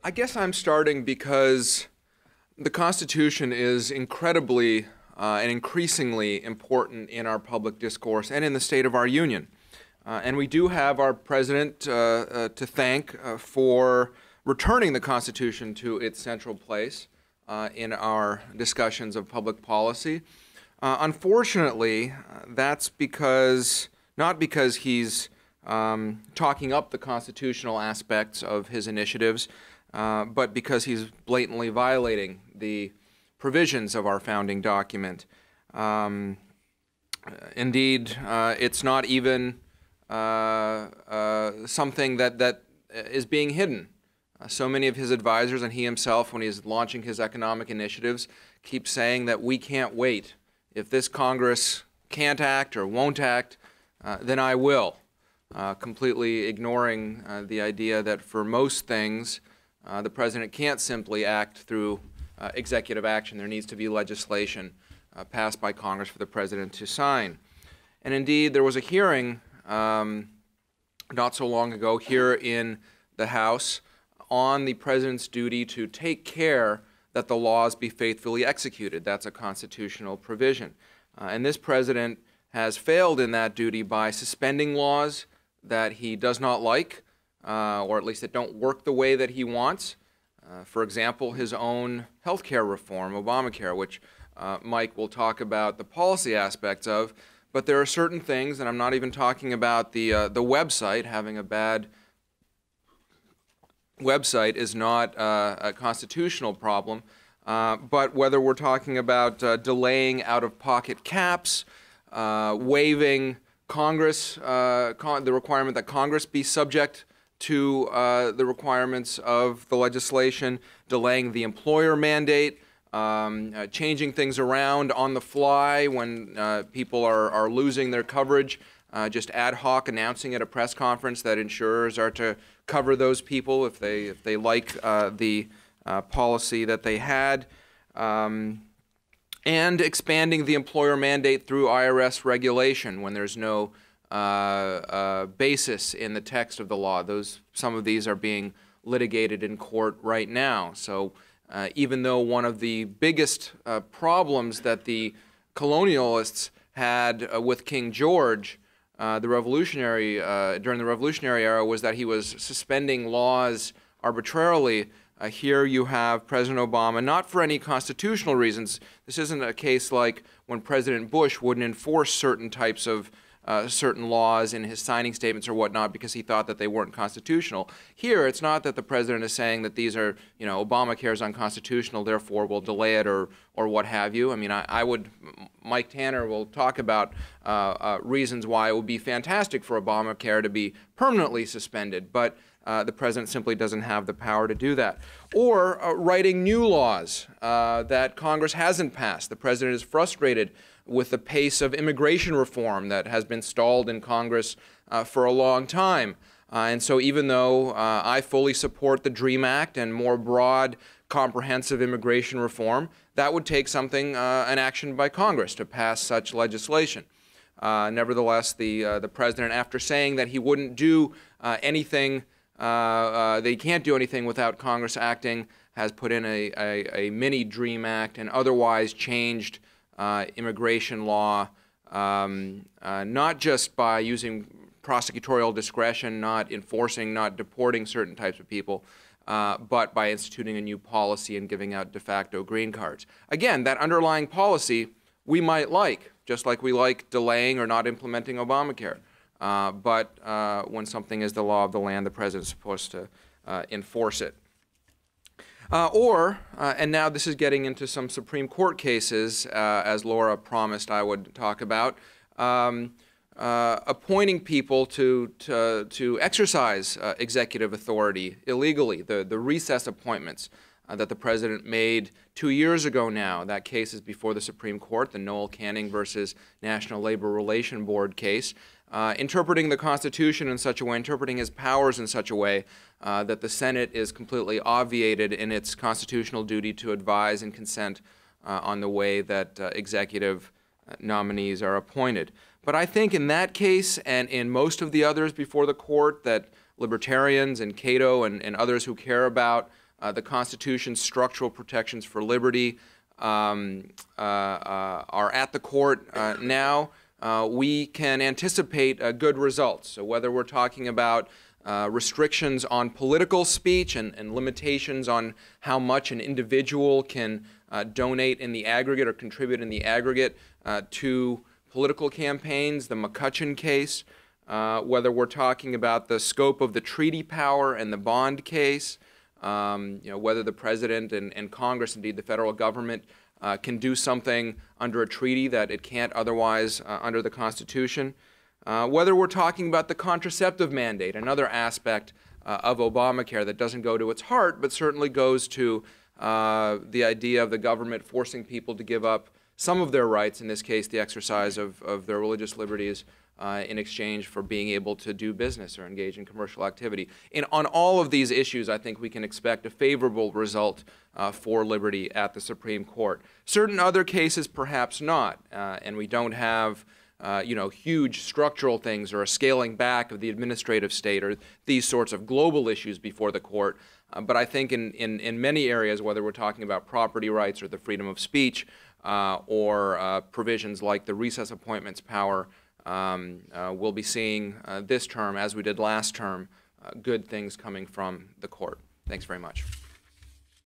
I guess I'm starting because the Constitution is incredibly and increasingly important in our public discourse and in the state of our union. And we do have our president to thank for returning the Constitution to its central place in our discussions of public policy. Unfortunately, that's not because he's talking up the constitutional aspects of his initiatives, but because he's blatantly violating the provisions of our founding document. Indeed, it's not even something that is being hidden. So many of his advisors and he himself, when he's launching his economic initiatives, keep saying that we can't wait. If this Congress can't act or won't act, then I will, completely ignoring the idea that for most things, the president can't simply act through executive action. There needs to be legislation passed by Congress for the president to sign. And indeed, there was a hearing not so long ago here in the House on the president's duty to take care that the laws be faithfully executed. That's a constitutional provision. And this president has failed in that duty by suspending laws that he does not like, or at least that don't work the way that he wants. For example, his own health care reform, Obamacare, which Mike will talk about the policy aspects of. But there are certain things, and I'm not even talking about the website. Having a bad website is not a constitutional problem, but whether we're talking about delaying out-of-pocket caps, waiving Congress, the requirement that Congress be subject to the requirements of the legislation, delaying the employer mandate, changing things around on the fly when people are losing their coverage, just ad hoc announcing at a press conference that insurers are to cover those people if they like the policy that they had, and expanding the employer mandate through IRS regulation when there's no basis in the text of the law. Some of these are being litigated in court right now. So even though one of the biggest problems that the colonialists had with King George during the Revolutionary era was that he was suspending laws arbitrarily, here you have President Obama, not for any constitutional reasons. This isn't a case like when President Bush wouldn't enforce certain types of certain laws in his signing statements or whatnot because he thought that they weren't constitutional. Here, it's not that the president is saying that these are, Obamacare is unconstitutional, therefore we'll delay it or what have you. I mean, Mike Tanner will talk about reasons why it would be fantastic for Obamacare to be permanently suspended, but the president simply doesn't have the power to do that. Or writing new laws that Congress hasn't passed. The president is frustrated with the pace of immigration reform that has been stalled in Congress for a long time. And so even though I fully support the DREAM Act and more broad, comprehensive immigration reform, that would take an action by Congress to pass such legislation. Nevertheless, the president, after saying that he wouldn't do anything, that he can't do anything without Congress acting, has put in a mini DREAM Act and otherwise changed immigration law, not just by using prosecutorial discretion, not enforcing, not deporting certain types of people, but by instituting a new policy and giving out de facto green cards. Again, that underlying policy we might like, just like we like delaying or not implementing Obamacare. But when something is the law of the land, the president is supposed to enforce it. And now this is getting into some Supreme Court cases, as Laura promised I would talk about, appointing people to exercise executive authority illegally, the recess appointments that the president made 2 years ago now. That case is before the Supreme Court, the Noel Canning versus National Labor Relations Board case, interpreting the Constitution in such a way, interpreting his powers in such a way that the Senate is completely obviated in its constitutional duty to advise and consent on the way that executive nominees are appointed. But I think in that case and in most of the others before the court that libertarians and Cato and others who care about the Constitution's structural protections for liberty are at the court now, we can anticipate good results. So whether we're talking about restrictions on political speech and limitations on how much an individual can donate in the aggregate or contribute in the aggregate to political campaigns, the McCutcheon case, whether we're talking about the scope of the treaty power and the bond case, whether the President and Congress, indeed the federal government, can do something under a treaty that it can't otherwise under the Constitution. Whether we're talking about the contraceptive mandate, another aspect of Obamacare that doesn't go to its heart, but certainly goes to the idea of the government forcing people to give up some of their rights, in this case the exercise of their religious liberties, in exchange for being able to do business or engage in commercial activity. On all of these issues, I think we can expect a favorable result for liberty at the Supreme Court. Certain other cases, perhaps not, and we don't have huge structural things or a scaling back of the administrative state or these sorts of global issues before the court. But I think in many areas, whether we're talking about property rights or the freedom of speech or provisions like the recess appointments power, we'll be seeing this term, as we did last term, good things coming from the court. Thanks very much.